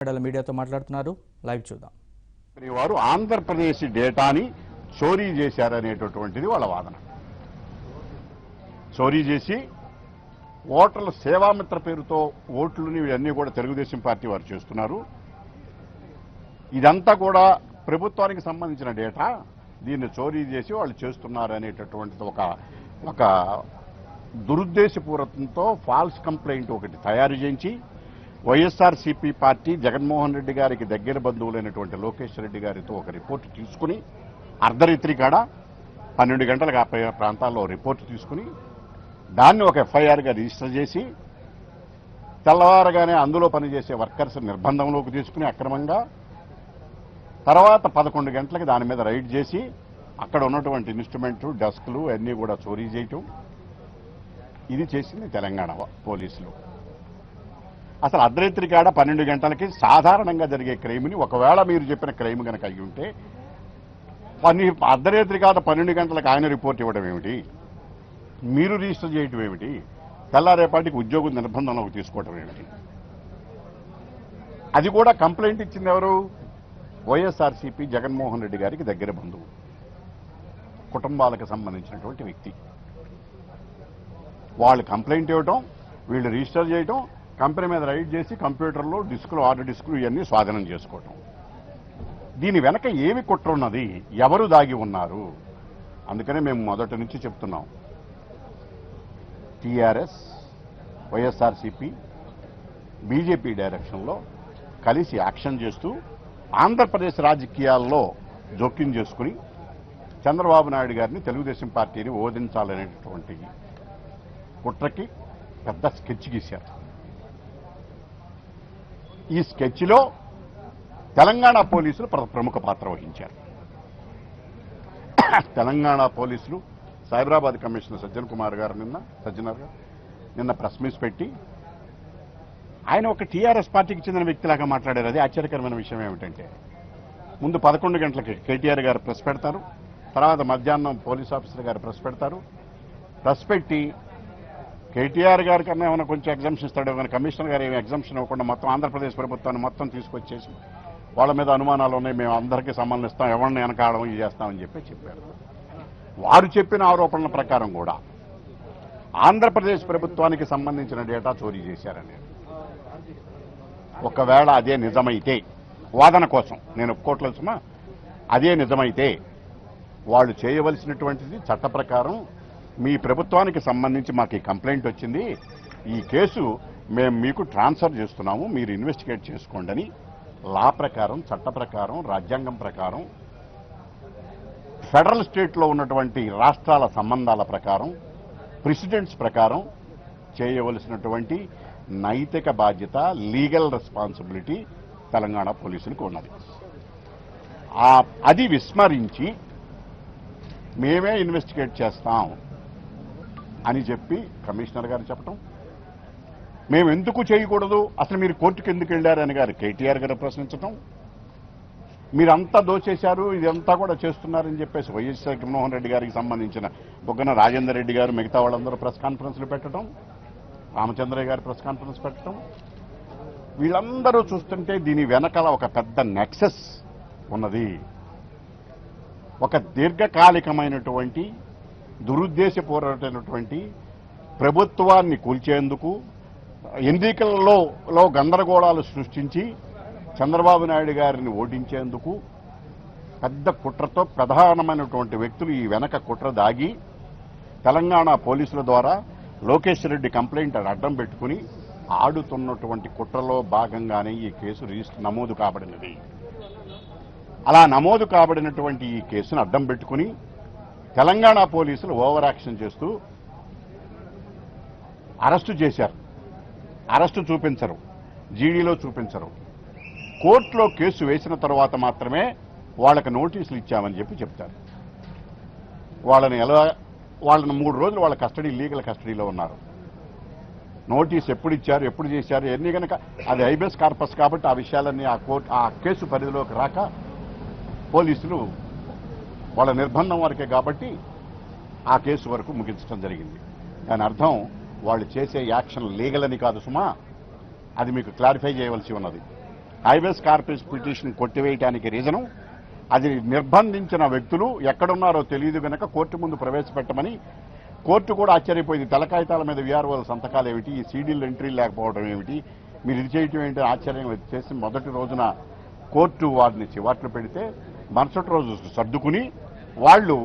మీడియాతో మాట్లాడుతున్నారు. లైవ్ చూద్దాం. వారు ఆంధ్రప్రదేశ్ డేటాని చోరీ చేశారనేటటువంటిది వాళ్ళ వాదన. చోరీ చేసి ఓటర్ల సేవామిత్ర పేరుతో ఓట్లని ఇవన్నీ కూడా తెలుగుదేశం పార్టీ వారు చేస్తున్నారు. ఇదంతా కూడా ప్రభుత్వానికి సంబంధించిన డేటా, దీన్ని చోరీ చేసి వాళ్ళు చేస్తున్నారు అనేటటువంటిది ఒక దురుద్దేశపూర్వకంతో ఫాల్స్ కంప్లైంట్ ఒకటి తయారు చేయించి వైఎస్ఆర్సీపీ పార్టీ జగన్మోహన్ రెడ్డి గారికి దగ్గర బంధువులైనటువంటి లోకేష్ రెడ్డి గారితో ఒక రిపోర్టు తీసుకుని అర్ధరాత్రి కాడ 12 గంటలకు ఆ ప్రాంతాల్లో రిపోర్టు తీసుకుని దాన్ని ఒక ఎఫ్ఐఆర్గా రిజిస్టర్ చేసి తెల్లవారగానే అందులో పనిచేసే వర్కర్స్ నిర్బంధంలోకి తీసుకుని అక్రమంగా తర్వాత 11 గంటలకి దాని మీద రైడ్ చేసి అక్కడ ఉన్నటువంటి ఇన్స్ట్రుమెంట్లు డెస్క్లు అన్నీ కూడా చోరీ చేయటం, ఇది చేసింది తెలంగాణ పోలీసులు. అసలు అర్ధరాత్రి కాడ 12 గంటలకి సాధారణంగా జరిగే క్రైమ్ని ఒకవేళ మీరు చెప్పిన క్రైమ్ కనుక అయ్యి ఉంటే అర్ధరాత్రి కాడ 12 గంటలకు ఆయన రిపోర్ట్ ఇవ్వడం ఏమిటి, మీరు రిజిస్టర్ చేయటం ఏమిటి, తెల్లారేపాటికి ఉద్యోగం నిర్బంధంలోకి తీసుకోవడం ఏమిటి? అది కూడా కంప్లైంట్ ఇచ్చింది ఎవరు? వైఎస్ఆర్సీపీ జగన్మోహన్ రెడ్డి గారికి దగ్గర బంధువు, కుటుంబాలకు సంబంధించినటువంటి వ్యక్తి. వాళ్ళు కంప్లైంట్ ఇవ్వటం, వీళ్ళు రిజిస్టర్ చేయటం, కంపెనీ మీద రైడ్ చేసి కంప్యూటర్లో డిస్కులు, హార్డ్ డిస్కులు ఇవన్నీ స్వాధీనం చేసుకోవటం. దీని వెనక ఏమి కుట్ర ఉన్నది, ఎవరు దాగి ఉన్నారు? అందుకనే మేము మొదటి నుంచి చెప్తున్నాం, టీఆర్ఎస్, వైఎస్ఆర్సీపీ, బీజేపీ డైరెక్షన్లో కలిసి యాక్షన్ చేస్తూ ఆంధ్రప్రదేశ్ రాజకీయాల్లో జోక్యం చేసుకుని చంద్రబాబు నాయుడు గారిని, తెలుగుదేశం పార్టీని ఓదించాలనేటటువంటి కుట్రకి పెద్ద స్కెచ్ గీశారు. ఈ స్కెచ్లో తెలంగాణ పోలీసులు ప్రముఖ పాత్ర వహించారు. తెలంగాణ పోలీసులు సైబరాబాద్ కమిషనర్ సజ్జనర్ గారు నిన్న ప్రెస్ మీట్ పెట్టి ఆయన ఒక టీఆర్ఎస్ పార్టీకి చెందిన వ్యక్తిలాగా మాట్లాడారు. అది ఆశ్చర్యకరమైన విషయం ఏమిటంటే, ముందు 11 గంటలకి కేటీఆర్ గారు ప్రెస్ పెడతారు, తర్వాత మధ్యాహ్నం పోలీస్ ఆఫీసర్ గారు ప్రెస్ పెడతారు. ప్రెస్ పెట్టి కేటీఆర్ గారి కన్నా ఏమైనా కొంచెం ఎగ్జామ్షన్ ఇస్తాడు, కానీ కమిషనర్ గారు ఏమి ఎగ్జామ్షన్ ఇవ్వకుండా మొత్తం ఆంధ్రప్రదేశ్ ప్రభుత్వాన్ని మొత్తం తీసుకొచ్చేసి వాళ్ళ మీద అనుమానాలు ఉన్నాయి, మేము అందరికీ సంబంధిస్తాం, ఎవరిని వెనకాడడం ఇది చేస్తామని చెప్పారు. వారు చెప్పిన ఆరోపణల ప్రకారం కూడా ఆంధ్రప్రదేశ్ ప్రభుత్వానికి సంబంధించిన డేటా చోరీ చేశారనేది. ఒకవేళ అదే నిజమైతే, వాదన కోసం నేను ఒప్పుకోవట్లేదు సుమా, అదే నిజమైతే వాళ్ళు చేయవలసినటువంటిది చట్ట ప్రకారం, మీ ప్రభుత్వానికి సంబంధించి మాకు ఈ కంప్లైంట్ వచ్చింది, ఈ కేసు మేము మీకు ట్రాన్స్ఫర్ చేస్తున్నాము, మీరు ఇన్వెస్టిగేట్ చేసుకోండి అని లా ప్రకారం, చట్ట ప్రకారం, రాజ్యాంగం ప్రకారం, ఫెడరల్ స్టేట్లో ఉన్నటువంటి రాష్ట్రాల సంబంధాల ప్రకారం, ప్రెసిడెంట్స్ ప్రకారం చేయవలసినటువంటి నైతిక బాధ్యత, లీగల్ రెస్పాన్సిబిలిటీ తెలంగాణ పోలీసులకు ఉన్నది. అది విస్మరించి మేమే ఇన్వెస్టిగేట్ చేస్తాం అని చెప్పి కమిషనర్ గారు చెప్పటం, మేము ఎందుకు చేయకూడదు, అసలు మీరు కోర్టుకు ఎందుకు వెళ్ళారని గారు కేటీఆర్ గారు ప్రశ్నించటం, మీరంతా దోచేశారు, ఇదంతా కూడా చేస్తున్నారని చెప్పేసి వైఎస్ జగన్మోహన్ రెడ్డి గారికి సంబంధించిన బొగ్గన రాజేందర్ రెడ్డి గారు, మిగతా వాళ్ళందరూ ప్రెస్ కాన్ఫరెన్స్లు పెట్టడం, రామచంద్రయ్య గారు ప్రెస్ కాన్ఫరెన్స్ పెట్టడం, వీళ్ళందరూ చూస్తుంటే దీని వెనకాల ఒక పెద్ద నెక్సెస్ ఉన్నది. ఒక దీర్ఘకాలికమైనటువంటి దురుద్దేశపూర్వకమైనటువంటి ప్రభుత్వాన్ని కూల్చేందుకు, ఎన్నికలలో గందరగోళాలు సృష్టించి చంద్రబాబు నాయుడు గారిని ఓడించేందుకు పెద్ద కుట్రతో ప్రధానమైనటువంటి వ్యక్తులు ఈ వెనక కుట్ర దాగి తెలంగాణ పోలీసుల ద్వారా లోకేష్ రెడ్డి కంప్లైంట్ అడ్డం పెట్టుకుని ఆడుతున్నటువంటి కుట్రలో భాగంగానే ఈ కేసు నమోదు కాబడినది. అలా నమోదు కాబడినటువంటి ఈ కేసును అడ్డం పెట్టుకుని తెలంగాణ పోలీసులు ఓవర్ యాక్షన్ చేస్తూ అరెస్టు చేశారు. అరెస్టు చూపించరు, జీడీలో చూపించరు, కోర్టులో కేసు వేసిన తర్వాత మాత్రమే వాళ్ళకి నోటీసులు ఇచ్చామని చెప్తారు. వాళ్ళని 3 రోజులు వాళ్ళ కస్టడీ, లీగల్ కస్టడీలో ఉన్నారు. నోటీస్ ఎప్పుడు ఇచ్చారు, ఎప్పుడు చేశారు, ఎన్ని కనుక అది హైబేస్ కార్పస్ కాబట్టి ఆ విషయాలన్నీ ఆ కేసు పరిధిలోకి రాక పోలీసులు వాళ్ళ నిర్బంధం వరకే కాబట్టి ఆ కేసు వరకు ముగించడం జరిగింది. దాని అర్థం వాళ్ళు చేసే యాక్షన్ లీగల్ అని కాదు సుమా, అది మీకు క్లారిఫై చేయవలసి ఉన్నది. హైవేస్ కార్పొరేషన్ పిటిషన్ కొట్టివేయడానికి రీజను అది నిర్బంధించిన వ్యక్తులు ఎక్కడున్నారో తెలియదు కనుక కోర్టు ముందు ప్రవేశపెట్టమని కోర్టు కూడా ఆశ్చర్యపోయింది. తెల్లకాగితాల మీద వీఆర్ఓల సంతకాలు ఏమిటి, ఈ సీడీలు ఎంట్రీ లేకపోవడం ఏమిటి, మీరు ఇది చేయటం ఏంటి ఆశ్చర్యం చేసి మొదటి రోజున కోర్టు వారిని చివాట్లు పెడితే మరుసటి రోజు సర్దుకుని వాళ్ళు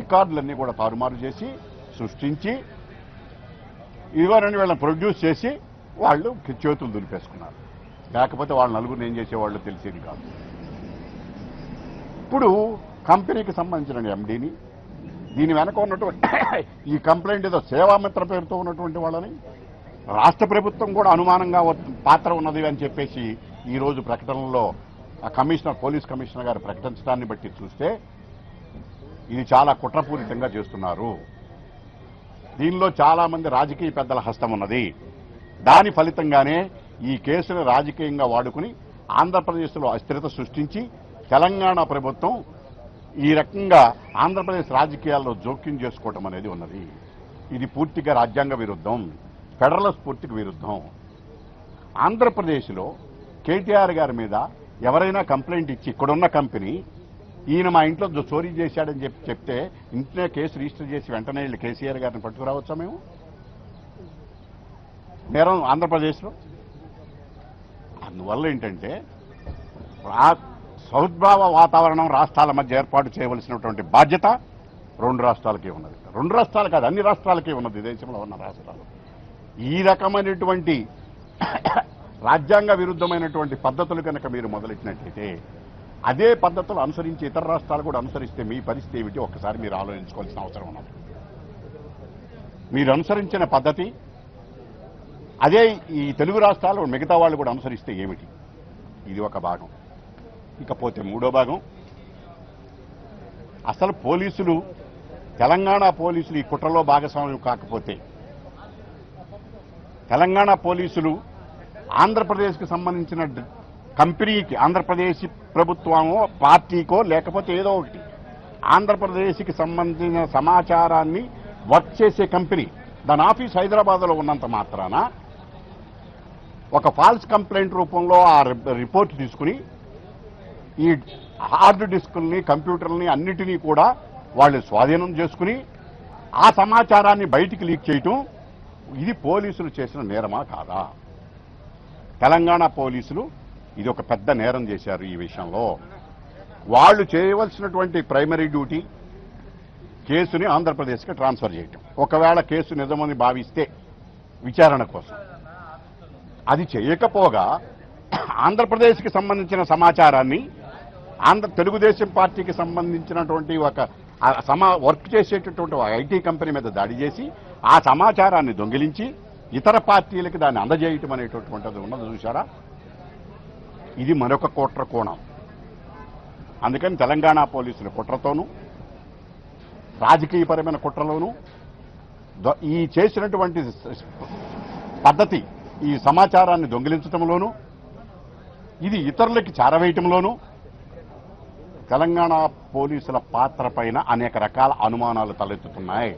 రికార్డులన్నీ కూడా తారుమారు చేసి సృష్టించి ఇదిగోనని వీళ్ళని ప్రొడ్యూస్ చేసి వాళ్ళు చేతులు దులిపేసుకున్నారు. లేకపోతే వాళ్ళ నలుగురిని ఏం చేసేవాళ్ళు తెలిసేది కాదు. ఇప్పుడు కంపెనీకి సంబంధించిన ఎండీని దీని వెనక ఉన్నటువంటి ఈ కంప్లైంట్ ఏదో సేవామిత్ర పేరుతో ఉన్నటువంటి వాళ్ళని రాష్ట్ర ప్రభుత్వం కూడా అనుమానంగా పాత్ర ఉన్నది అని చెప్పేసి ఈరోజు ప్రకటనలో ఆ కమిషనర్, పోలీస్ కమిషనర్ గారు ప్రకటించడాన్ని బట్టి చూస్తే ఇది చాలా కుట్రపూరితంగా చేస్తున్నారు. దీనిలో చాలా మంది రాజకీయ పెద్దల హస్తం ఉన్నది. దాని ఫలితంగానే ఈ కేసును రాజకీయంగా వాడుకుని ఆంధ్రప్రదేశ్లో అస్థిరత సృష్టించి తెలంగాణ ప్రభుత్వం ఈ రకంగా ఆంధ్రప్రదేశ్ రాజకీయాల్లో జోక్యం చేసుకోవటం అనేది ఉన్నది. ఇది పూర్తిగా రాజ్యాంగ విరుద్ధం, ఫెడరల్ స్ఫూర్తికి విరుద్ధం. ఆంధ్రప్రదేశ్లో కేటీఆర్ గారి మీద ఎవరైనా కంప్లైంట్ ఇచ్చి ఇక్కడున్న కంపెనీ ఈయన మా ఇంట్లో చోరీ చేశాడని చెప్తే ఇంటనే కేసు రిజిస్టర్ చేసి వెంటనే వీళ్ళు కేసీఆర్ గారిని పట్టుకురావచ్చా? మేము నేరం ఆంధ్రప్రదేశ్లో. అందువల్ల ఏంటంటే సౌద్భావ వాతావరణం రాష్ట్రాల మధ్య ఏర్పాటు చేయవలసినటువంటి బాధ్యత రెండు రాష్ట్రాలకే ఉన్నది. రెండు రాష్ట్రాలు కాదు, అన్ని రాష్ట్రాలకే ఉన్నది, దేశంలో ఉన్న రాష్ట్రాలు. ఈ రకమైనటువంటి రాజ్యాంగ విరుద్ధమైనటువంటి పద్ధతులు కనుక మీరు మొదలెట్టినట్లయితే అదే పద్ధతులు అనుసరించి ఇతర రాష్ట్రాలు కూడా అనుసరిస్తే మీ పరిస్థితి ఏమిటి ఒక్కసారి మీరు ఆలోచించుకోవాల్సిన అవసరం ఉన్నది. మీరు అనుసరించిన పద్ధతి అదే ఈ తెలుగు రాష్ట్రాలు మిగతా వాళ్ళు కూడా అనుసరిస్తే ఏమిటి? ఇది ఒక భాగం. ఇకపోతే మూడో భాగం, అసలు పోలీసులు, తెలంగాణ పోలీసులు ఈ కుట్రలో భాగస్వామ్యం కాకపోతే తెలంగాణ పోలీసులు ఆంధ్రప్రదేశ్కి సంబంధించిన కంపెనీకి, ఆంధ్రప్రదేశ్ ప్రభుత్వమో పార్టీకో లేకపోతే ఏదో ఒకటి ఆంధ్రప్రదేశ్కి సంబంధించిన సమాచారాన్ని వర్క్ చేసే కంపెనీ దాని ఆఫీస్ హైదరాబాద్లో ఉన్నంత మాత్రాన ఒక ఫాల్స్ కంప్లైంట్ రూపంలో ఆ రిపోర్ట్ తీసుకుని ఈ హార్డ్ డిస్కుల్ని, కంప్యూటర్ని అన్నిటినీ కూడా వాళ్ళు స్వాధీనం చేసుకుని ఆ సమాచారాన్ని బయటికి లీక్ చేయటం ఇది పోలీసులు చేసిన నేరమా కాదా? తెలంగాణ పోలీసులు ఇది ఒక పెద్ద నేరం చేశారు. ఈ విషయంలో వాళ్ళు చేయవలసినటువంటి ప్రైమరీ డ్యూటీ కేసుని ఆంధ్రప్రదేశ్కి ట్రాన్స్ఫర్ చేయటం. ఒకవేళ కేసు నిజమని భావిస్తే విచారణ కోసం అది చేయకపోగా ఆంధ్రప్రదేశ్కి సంబంధించిన సమాచారాన్ని తెలుగుదేశం పార్టీకి సంబంధించినటువంటి ఒక వర్క్ చేసేటటువంటి ఐటీ కంపెనీ మీద దాడి చేసి ఆ సమాచారాన్ని దొంగిలించి ఇతర పార్టీలకి దాన్ని అందజేయటం అనేటటువంటిది ఉన్నది చూశారా? ఇది మరొక కుట్ర కోణం. అందుకని తెలంగాణ పోలీసుల కుట్రతోనూ రాజకీయపరమైన కుట్రలోనూ ఈ చేసినటువంటి పద్ధతి, ఈ సమాచారాన్ని దొంగిలించడంలోనూ, ఇది ఇతరులకి చేరవేయటంలోనూ తెలంగాణ పోలీసుల పాత్ర పైన అనేక రకాల అనుమానాలు తలెత్తుతున్నాయి.